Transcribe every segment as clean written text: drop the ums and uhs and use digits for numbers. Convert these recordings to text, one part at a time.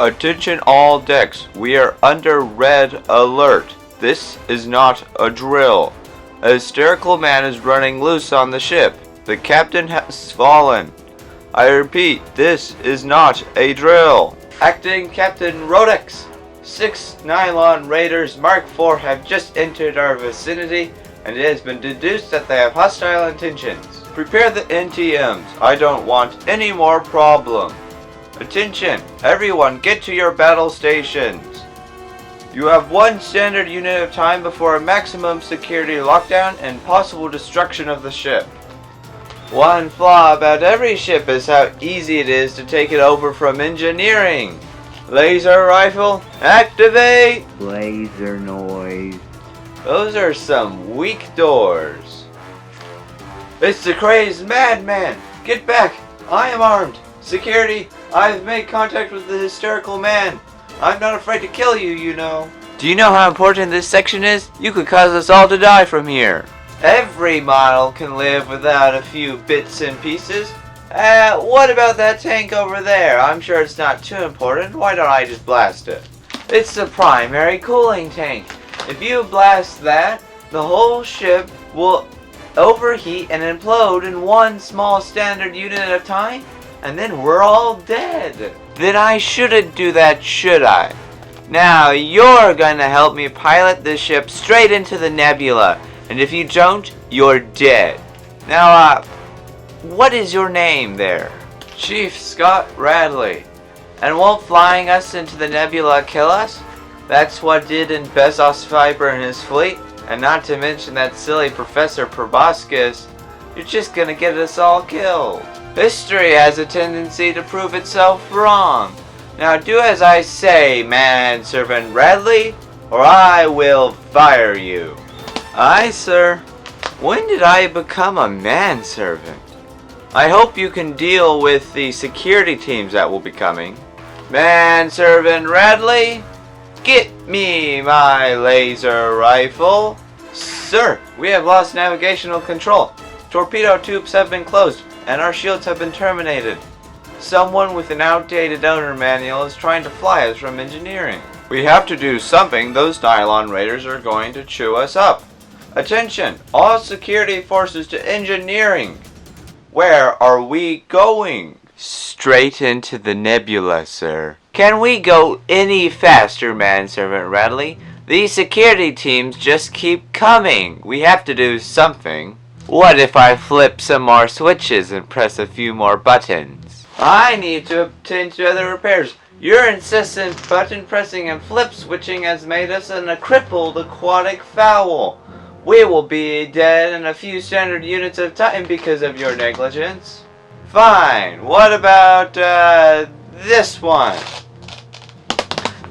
Attention all decks, we are under red alert. This is not a drill. A hysterical man is running loose on the ship. The captain has fallen. I repeat, this is not a drill. Acting Captain Rodex, 6 Nylon Raiders Mark IV have just entered our vicinity, and it has been deduced that they have hostile intentions. Prepare the NTMs. I don't want any more problems. Attention, everyone get to your battle stations. You have 1 standard unit of time before a maximum security lockdown and possible destruction of the ship. One flaw about every ship is how easy it is to take it over from engineering. Laser rifle, activate! Laser noise. Those are some weak doors. It's the crazed madman! Get back! I am armed! Security, I've made contact with the hysterical man. I'm not afraid to kill you, you know. Do you know how important this section is? You could cause us all to die from here. Every model can live without a few bits and pieces. What about that tank over there? I'm sure it's not too important. Why don't I just blast it? It's the primary cooling tank. If you blast that, the whole ship will overheat and implode in 1 small standard unit at a time, and then we're all dead. Then I shouldn't do that, should I? Now you're gonna help me pilot this ship straight into the nebula, and if you don't, you're dead. Now, what is your name there? Chief Scott Radley. And won't flying us into the nebula kill us? That's what did in Bezos Fiber and his fleet, and not to mention that silly Professor Proboscis. You're just gonna get us all killed. History has a tendency to prove itself wrong. Now do as I say, manservant Radley, or I will fire you. Aye, sir. When did I become a manservant? I hope you can deal with the security teams that will be coming. Manservant Radley, get me my laser rifle. Sir, we have lost navigational control. Torpedo tubes have been closed, and our shields have been terminated. Someone with an outdated owner manual is trying to fly us from engineering. We have to do something. Those Nylon Raiders are going to chew us up. Attention, all security forces to engineering. Where are we going? Straight into the nebula, sir. Can we go any faster, manservant Radley? These security teams just keep coming. We have to do something. What if I flip some more switches and press a few more buttons? I need to obtain 2 other repairs. Your incessant button pressing and flip switching has made us a crippled aquatic fowl. We will be dead in a few standard units of time because of your negligence. Fine. What about this one?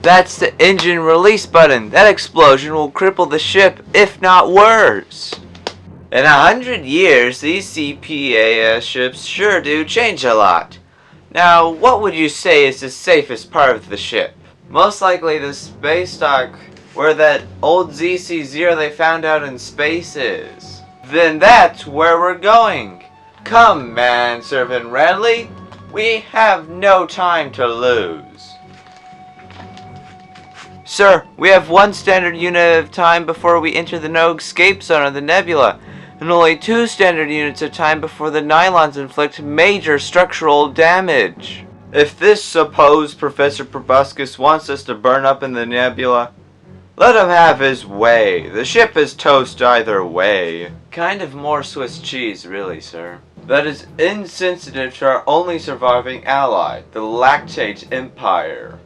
That's the engine release button. That explosion will cripple the ship, if not worse. In 100 years, these CPAS ships sure do change a lot. Now, what would you say is the safest part of the ship? Most likely the space dock where that old ZC-0 they found out in space is. Then that's where we're going. Come, manservant Radley. We have no time to lose. Sir, we have 1 standard unit of time before we enter the no escape zone of the nebula, and only 2 standard units of time before the nylons inflict major structural damage. If this supposed Professor Proboscis wants us to burn up in the nebula, let him have his way. The ship is toast either way. Kind of more Swiss cheese, really, sir. That is insensitive to our only surviving ally, the Lactate Empire.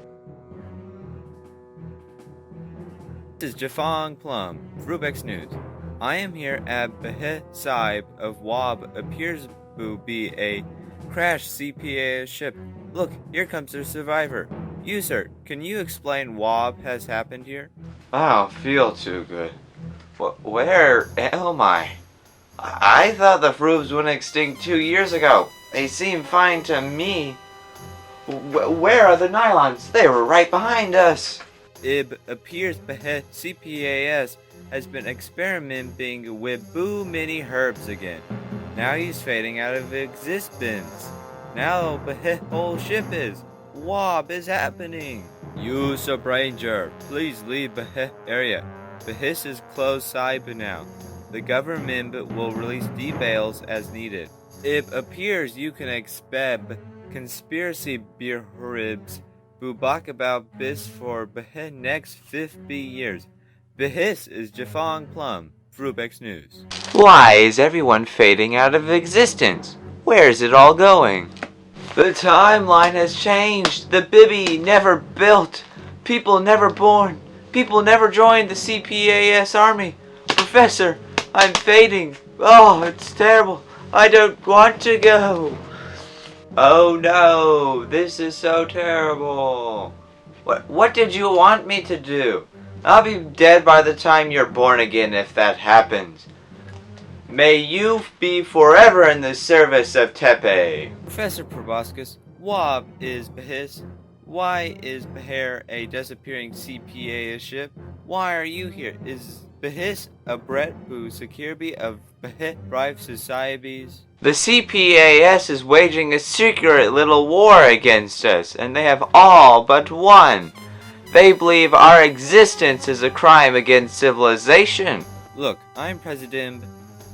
This is Jafang Plum, Fruibia News. I am here at Beheh Saib of Wab appears to be a crashed CPA ship. Look, here comes the survivor. You, sir, can you explain what has happened here? I don't feel too good. Where am I? I thought the Fruibs went extinct 2 years ago. They seem fine to me. Where are the nylons? They were right behind us. It appears Beheh CPAS has been experimenting with Boo Mini Herbs again. Now he's fading out of existence. Now Beheh whole ship is. What is happening? You Ranger, please leave Behis area. Behis is closed side now. The government will release details as needed. It appears you can expect conspiracy theories bubak about this for Behis next 50 years. Behis is Jafang Plum, Fruibia News. Why is everyone fading out of existence? Where is it all going? The timeline has changed. The Bibby never built. People never born. People never joined the CPAS army. Professor, I'm fading. Oh, it's terrible. I don't want to go. Oh no, this is so terrible. What did you want me to do? I'll be dead by the time you're born again if that happens. May you be forever in the service of Tepe. Professor Proboscis, what is Behis? Why is Behir a disappearing CPA ship? Why are you here? Is Behis a Brett who Security of Behis Bribe Societies? The CPAS is waging a secret little war against us, and they have all but won. They believe our existence is a crime against civilization. Look, I'm President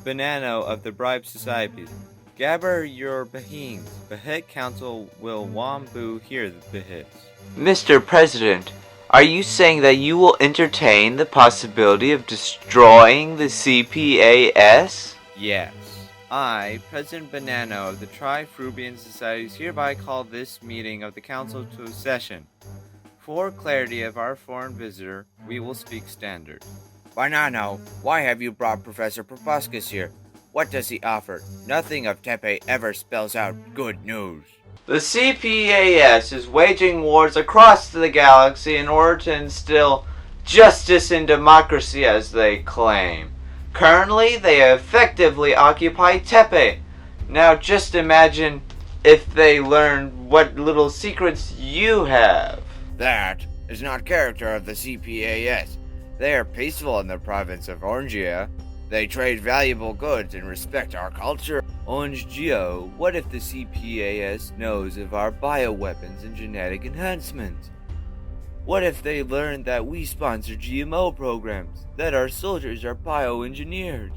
Banano of the Bribe Societies. Gather your Bahins. Behit Council will Wambu hear the Behis. Mr. President, are you saying that you will entertain the possibility of destroying the CPAS? Yes. I, President Banano of the Fruibian Societies, hereby call this meeting of the Council to a session. For clarity of our foreign visitor, we will speak standard. Banano, why have you brought Professor Proboscis here? What does he offer? Nothing of Tepe ever spells out good news. The CPAS is waging wars across the galaxy in order to instill justice and democracy as they claim. Currently, they effectively occupy Tepe. Now just imagine if they learn what little secrets you have. That is not character of the CPAS. They are peaceful in the province of Orangia. They trade valuable goods and respect our culture. Orange Geo, what if the CPAS knows of our bioweapons and genetic enhancements? What if they learn that we sponsor GMO programs, that our soldiers are bioengineered?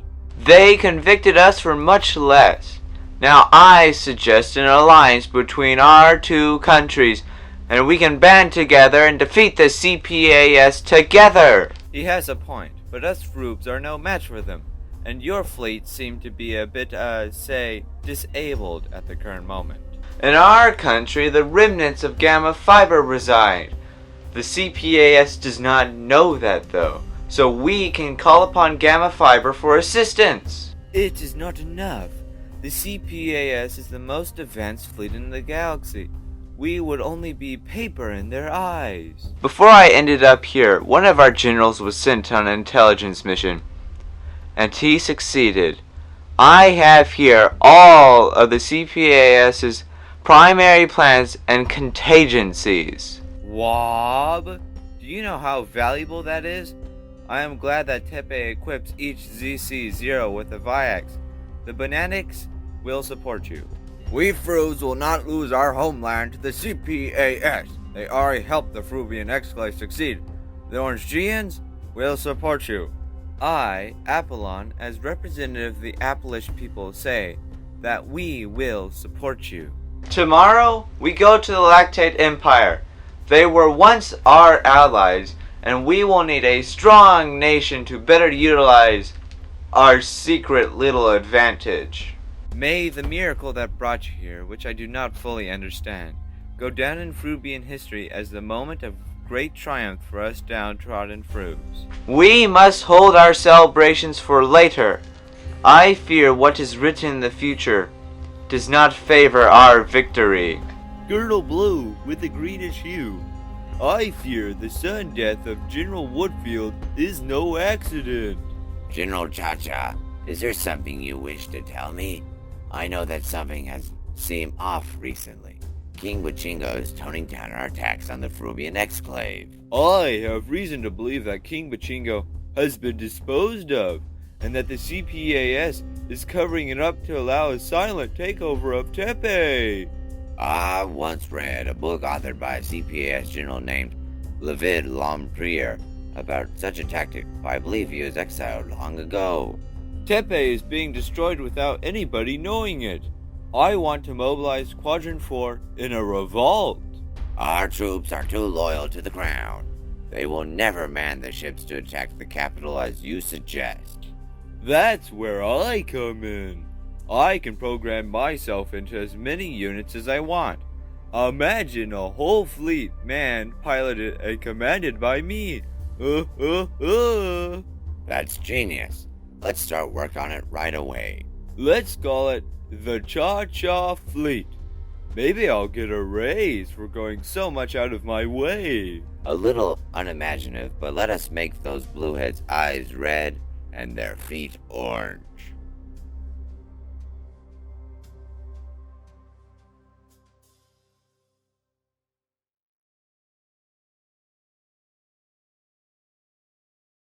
They convicted us for much less. Now I suggest an alliance between our two countries, and we can band together and defeat the CPAS together. He has a point, but us Fruibs are no match for them, and your fleet seem to be a bit, disabled at the current moment. In our country, the remnants of gamma fiber reside. The CPAS does not know that though, so we can call upon gamma fiber for assistance. It is not enough. The CPAS is the most advanced fleet in the galaxy. We would only be paper in their eyes. Before I ended up here, one of our generals was sent on an intelligence mission, and he succeeded. I have here all of the CPAS's primary plans and contingencies. Wob? Do you know how valuable that is? I am glad that Tepe equips each ZC-0 with a Viax. The Bananics will support you. We Fruibs will not lose our homeland to the CPAS. They already helped the Fruibian Exclave succeed. The Orangeans will support you. I, Apollon, as representative of the Appalish people, say that we will support you. Tomorrow, we go to the Lactate Empire. They were once our allies, and we will need a strong nation to better utilize our secret little advantage. May the miracle that brought you here, which I do not fully understand, go down in Fruibian history as the moment of great triumph for us downtrodden Fruibs. We must hold our celebrations for later. I fear what is written in the future does not favor our victory. Girdle blue with a greenish hue. I fear the sudden death of General Woodfield is no accident. General Cha-Cha, is there something you wish to tell me? I know that something has seemed off recently. King Bachingo is toning down our attacks on the Fruibian Exclave. I have reason to believe that King Bachingo has been disposed of, and that the CPAS is covering it up to allow a silent takeover of Tepe. I once read a book authored by a CPAS general named Levid Lompriere about such a tactic, but I believe he was exiled long ago. Tepe is being destroyed without anybody knowing it. I want to mobilize Quadrant 4 in a revolt. Our troops are too loyal to the crown. They will never man the ships to attack the capital as you suggest. That's where I come in. I can program myself into as many units as I want. Imagine a whole fleet manned, piloted, and commanded by me. That's genius. Let's start work on it right away. Let's call it the Cha-Cha Fleet. Maybe I'll get a raise for going so much out of my way. A little unimaginative, but let us make those blueheads' eyes red and their feet orange.